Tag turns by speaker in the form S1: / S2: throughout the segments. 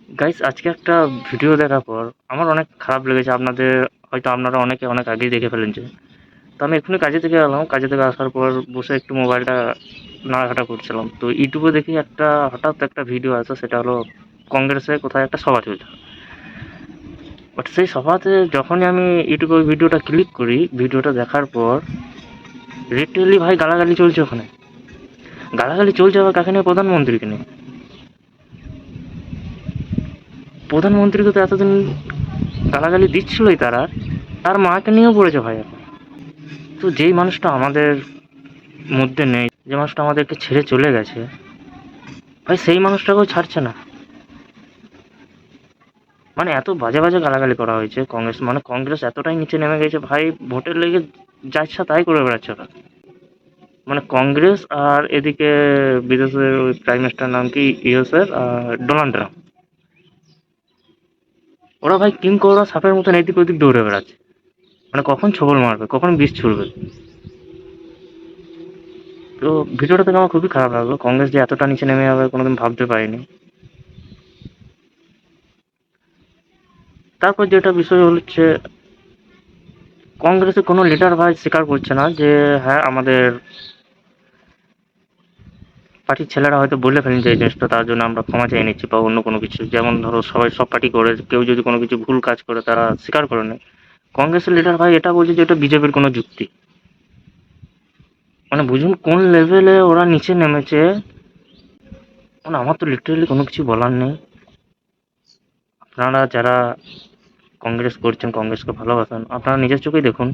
S1: Guys, আজকে একটা video দেখার পর আমার অনেক খারাপ লেগেছে। হয়তো আপনারা অনেকে অনেক আগেই দেখে ফেলেছেন। তো আমি এক্ষুনি কাজে থেকে এলাম। কাজে থেকে আসার পর বসে একটু মোবাইলটা নাড়াঘাটা করছিলাম। তো ইউটিউবে দেখি হঠাৎ একটা ভিডিও আছে, সেটা হলো কংগ্রেসে কোথায় একটা সভা চলছে। বাট সেই সভাতে যখনই আমি ইউটিউবে ওই ভিডিওটা ক্লিক করি, ভিডিওটা দেখার পর লিটারেলি ভাই গালাগালি চলছে ওখানে। গালাগালি চলছে আবার কাকে নিয়ে? প্রধানমন্ত্রীকে নিয়ে। প্রধানমন্ত্রীকে তো এতদিন গালাগালি দিচ্ছিলই তারা, তার মাকে নিয়েও পড়েছে ভাই এখন। তো যেই মানুষটা আমাদের মধ্যে নেই, যে মানুষটা আমাদেরকে ছেড়ে চলে গেছে, ভাই সেই মানুষটাকেও ছাড়ছে না। মানে এত বাজে বাজে গালাগালি করা হয়েছে কংগ্রেস, মানে কংগ্রেস এতটাই নিচে নেমে গেছে ভাই, ভোটের লেগে যা ইচ্ছা তাই করে বেড়াচ্ছে ওরা। মানে কংগ্রেস আর এদিকে বিদেশের ওই প্রাইম মিনিস্টার নাম কি, ইউএসের ডোনাল্ড ট্রাম্প, ওরা ভাই কিং কোবরা সাপের মতন এদিক ওদিক দৌড়ে বেড়াচ্ছে। মানে কখন ছবল মারবে, কখন বিষ ছুড়বে। তো ভিডিওটা থেকে আমার খুবই খারাপ লাগলো। কংগ্রেস যে এতটা নিচে নেমে যাবে কোনোদিন ভাবতে পারিনি। তারপর যেটা বিষয় হচ্ছে, কংগ্রেসের কোনো লিডার ভাই স্বীকার করছে না যে হ্যাঁ, আমাদের পার্টির ছেলেরা হয়তো বলে ফেলেন যে এই জিনিসটা, তার জন্য আমরা ক্ষমা চেয়ে নিচ্ছি বা অন্য কোনো কিছু। যেমন ধরো সবাই সব পার্টি করে, কেউ যদি কোনো কিছু ভুল কাজ করে তারা স্বীকার করে নেয়। কংগ্রেসের লিডার ভাই এটা বলছে যে এটা বিজেপির কোনো যুক্তি। মানে বুঝুন কোন লেভেলে ওরা নিচে নেমেছে। মানে আমার তো লিটারেলি কোনো কিছু বলার নেই। আপনারা যারা কংগ্রেস করছেন, কংগ্রেসকে ভালোবাসেন, আপনারা নিজের চোখেই দেখুন।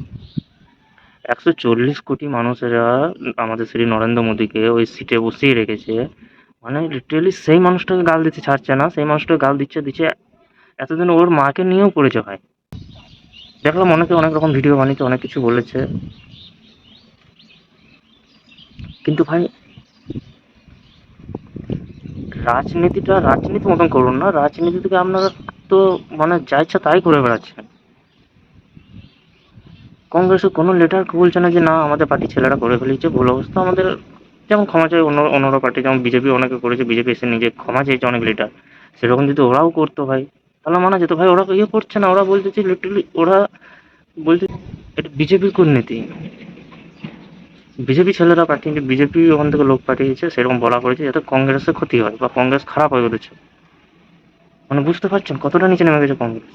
S1: 140 কোটি মানুষেরা আমাদের শ্রী নরেন্দ্র মোদীকে ওই সিটে বসিয়ে রেখেছে। মানে লিটারেলি সেই মানুষটাকে গাল দিতে ছাড়ছে না, সেই মানুষটাকে গাল দিচ্ছে দিচ্ছে। এতদিন ওর মাকে নিয়েও পড়েছে ভাই। দেখলাম অনেকে অনেক রকম ভিডিও বানিয়েছে, অনেক কিছু বলেছে, কিন্তু ভাই রাজনীতিটা রাজনীতি মতন করুন না। রাজনীতি থেকে আপনারা তো মানে যা ইচ্ছা তাই করে বেড়াচ্ছেন। কংগ্রেসের কোনো লিডার বলছে না যে না, আমাদের পার্টির ছেলেরা করে ফেলেছে ভুল অবস্থা, আমাদের যেমন ক্ষমা চাই অন্যান্য পার্টি, যেমন বিজেপি অনেকে করেছে, বিজেপি এসে নিজে ক্ষমা চেয়েছে অনেক লিডার। সেরকম যদি ওরাও করতো ভাই, তাহলে মানা যেত। ভাই ওরা ইয়ে করছে না, ওরা বলতেছে লিটারালি, ওরা বলছে এটা বিজেপির কূটনীতি। বিজেপি ছেলেরা পাঠিয়েছে, বিজেপি ওখান থেকে লোক পাঠিয়েছে, সেরকম বলা করেছে যাতে কংগ্রেসের ক্ষতি হয় বা কংগ্রেস খারাপ হয়ে উঠেছে। মানে বুঝতে পারছেন কতটা নিচে নেমে গেছে কংগ্রেস।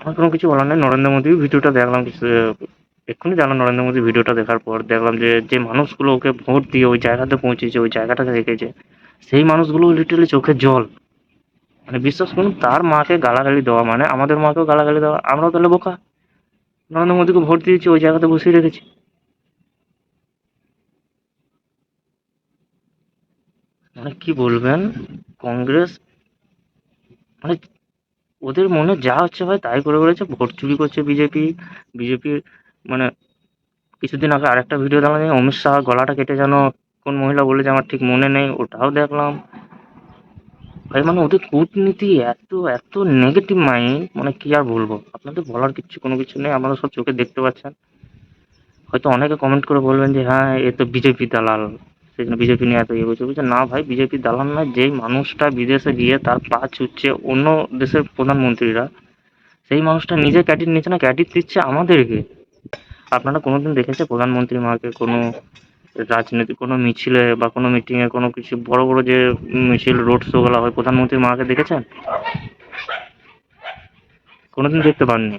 S1: আমার কোনো কিছু বলার নেই। নরেন্দ্র মোদী ভিডিওটা দেখলাম কিছু এক্ষুনি জানলাম। নরেন্দ্র মোদী ভিডিওটা দেখার পর দেখলাম যে যে মানুষগুলো ওকে ভোট দিয়ে ওই জায়গাতে পৌঁছেছে, ওই জায়গাটাকে রেখেছে, সেই মানুষগুলো লিটারালি চোখের জল। মানে বিশ্বাস করুন, তার মাকে গালাগালি দেওয়া মানে আমাদের মাকেও গালাগালি দেওয়া। আমরাও তাহলে বোকা, নরেন্দ্র মোদীকে ভোট দিয়েছি, ওই জায়গাতে বসিয়ে রেখেছি। মানে কি বলবেন, কংগ্রেস মানে ওদের মনে যা হচ্ছে ভাই তাই করে বেড়াচ্ছে, ভোট চুরি করছে বিজেপি। বিজেপির মানে কিছুদিন আগে আরেকটা ভিডিও দেখলাম যে অমিত শাহ গলাটা কেটে যেন কোন মহিলা বলে যে আমার ঠিক মনে নেই, ওটাও দেখলাম। ভাই মানে ওদের কূটনীতি এত এত নেগেটিভ মাইন্ড, মানে কি আর বলবো। আপনাদের বলার কিছু কোনো কিছু নেই, আপনারা সব চোখে দেখতে পাচ্ছেন। হয়তো অনেকে কমেন্ট করে বলবেন যে হ্যাঁ, এ তো বিজেপি দালাল, সেই জন্য বিজেপি নিয়ে এত ইয়ে করছে। বলছে না ভাই, বিজেপি দালাল নয়। যেই মানুষটা বিদেশে গিয়ে তার পা ছুটছে অন্য দেশের প্রধানমন্ত্রীরা, সেই মানুষটা নিজে ক্যাডিট নিচ্ছে না, ক্যাডিট দিচ্ছে আমাদেরকে। আপনারা কোনোদিন দেখেছে প্রধানমন্ত্রী মাকে কোনো রাজনীতি কোনো মিছিলে বা কোনো মিটিংয়ে কোনো কিছু বড় বড় যে মিছিল রোড শো গুলা হয়, প্রধানমন্ত্রীর মাকে দেখেছেন? কোনোদিন দেখতে পাননি।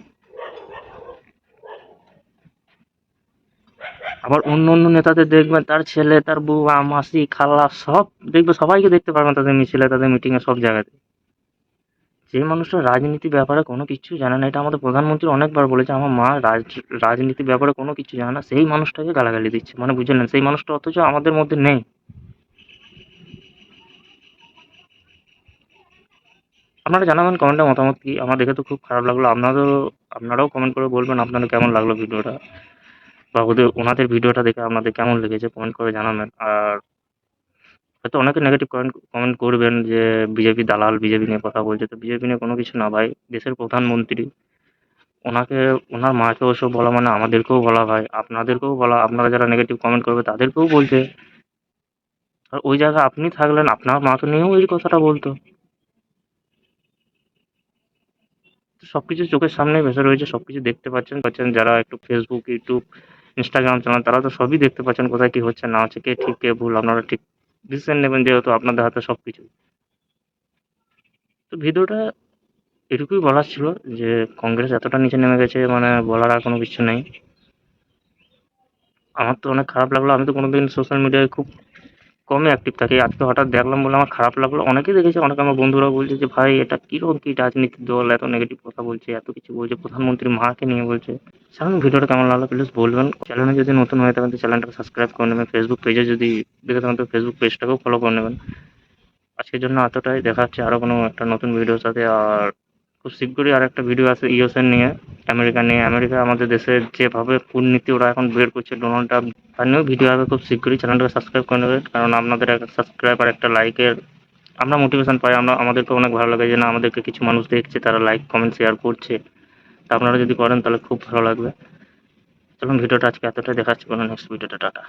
S1: আবার অন্য অন্য নেতাদের দেখবেন, তার ছেলে, তার বউ, মাসি, খালা সব দেখবে, সবাইকে দেখতে পারবেন তাদের মিছিলে, তাদের মিটিংয়ে, সব জায়গাতে। যে মানুষটা রাজনীতির ব্যাপারে কোনো কিছু জানে না, এটা আমাদের প্রধানমন্ত্রী অনেকবার বলেছে, আমার মা রাজনীতির ব্যাপারে কোনো কিছু জানে না, সেই মানুষটাকে গালাগালি দিচ্ছে। মানে বুঝলেন, সেই মানুষটা অথচ আমাদের মধ্যে নেই। আপনারা জানাবেন কমেন্টে মতামত কি। আমার দেখে তো খুব খারাপ লাগলো। আপনারাও কমেন্ট করে বলবেন আপনাদের কেমন লাগলো ভিডিওটা, বা ওনাদের ভিডিওটা দেখে আপনাদের কেমন লেগেছে, কমেন্ট করে জানাবেন। আর হয়তো অনেকে নেগেটিভ কমেন্ট করবেন যে বিজেপি দালাল, বিজেপি নিয়ে কথা বলছে। তো বিজেপি নিয়ে কোনো কিছু না ভাই, দেশের প্রধানমন্ত্রী, ওনাকে, ওনার মাকে ওসব বলা মানে আমাদেরকেও বলা ভাই, আপনাদেরকেও বলা। আপনারা যারা নেগেটিভ কমেন্ট করবে তাদেরকেও বলছে আর ওই জায়গায় আপনি থাকলেন, আপনার মা তো নিয়েও এই কথাটা বলতো। সবকিছু চোখের সামনেই ভেসে রয়েছে, সবকিছু দেখতে পাচ্ছেন যারা একটু ফেসবুক, ইউটিউব, ইনস্টাগ্রাম চালান তারা তো সবই দেখতে পাচ্ছেন কোথায় কি হচ্ছে না হচ্ছে, কে ঠিক কে ভুল, আপনারা ঠিক ডিসিশন নেবেন যেহেতু আপনাদের হাতে সবকিছু। তো ভিডিওটা এটুকুই বলার ছিল যে কংগ্রেস এতটা নিচে নেমে গেছে, মানে বলার আর কোনো কিছু নেই। আমার তো অনেক খারাপ লাগলো, আমি তো কোনোদিন সোশ্যাল মিডিয়ায় খুব কমই অ্যাক্টিভ থাকি, আজকে হঠাৎ দেখলাম বলে আমার খারাপ লাগলো। অনেকেই দেখেছে, অনেক আমার বন্ধুরা বলছে যে ভাই এটা কিরকম কি রাজনীতির দল, এত নেগেটিভ কথা বলছে, এত কিছু বলছে, প্রধানমন্ত্রীর মাকে নিয়ে বলছে। সাধারণ ভিডিওটা কেমন লাগলো প্লিজ বলবেন। চ্যানেলে যদি নতুন হয়ে থাকেন তো চ্যানেলটাকে সাবস্ক্রাইব করে নেবেন, ফেসবুক পেজে যদি দেখে থাকেন তো ফেসবুক পেজটাকেও ফলো করে নেবেন। আজকের জন্য এতটাই, দেখা হচ্ছে আরও কোনো একটা নতুন ভিডিওর সাথে। আর খুব শীঘ্রই আর একটা ভিডিও আছে ইউএসএ নিয়ে, আমেরিকা নিয়ে। আমেরিকা আমাদের দেশের যেভাবে কূটনীতি ওরা এখন বের করছে, ডোনাল্ড ট্রাম্প, তার নিয়েও ভিডিও হবে খুব শীঘ্রই। চ্যানেলটাকে সাবস্ক্রাইব করে নেবেন, কারণ আপনাদের একটা সাবস্ক্রাইব আর একটা লাইকের আমরা মোটিভেশন পাই, আমাদেরকে অনেক ভালো লাগে যে না আমাদেরকে কিছু মানুষ দেখছে, তারা লাইক কমেন্ট শেয়ার করছে। তা আপনারা যদি করেন তাহলে খুব ভালো লাগবে। চলুন ভিডিওটা আজকে এতটাই, দেখাচ্ছি কোনো নেক্সট ভিডিওটা, টাটা।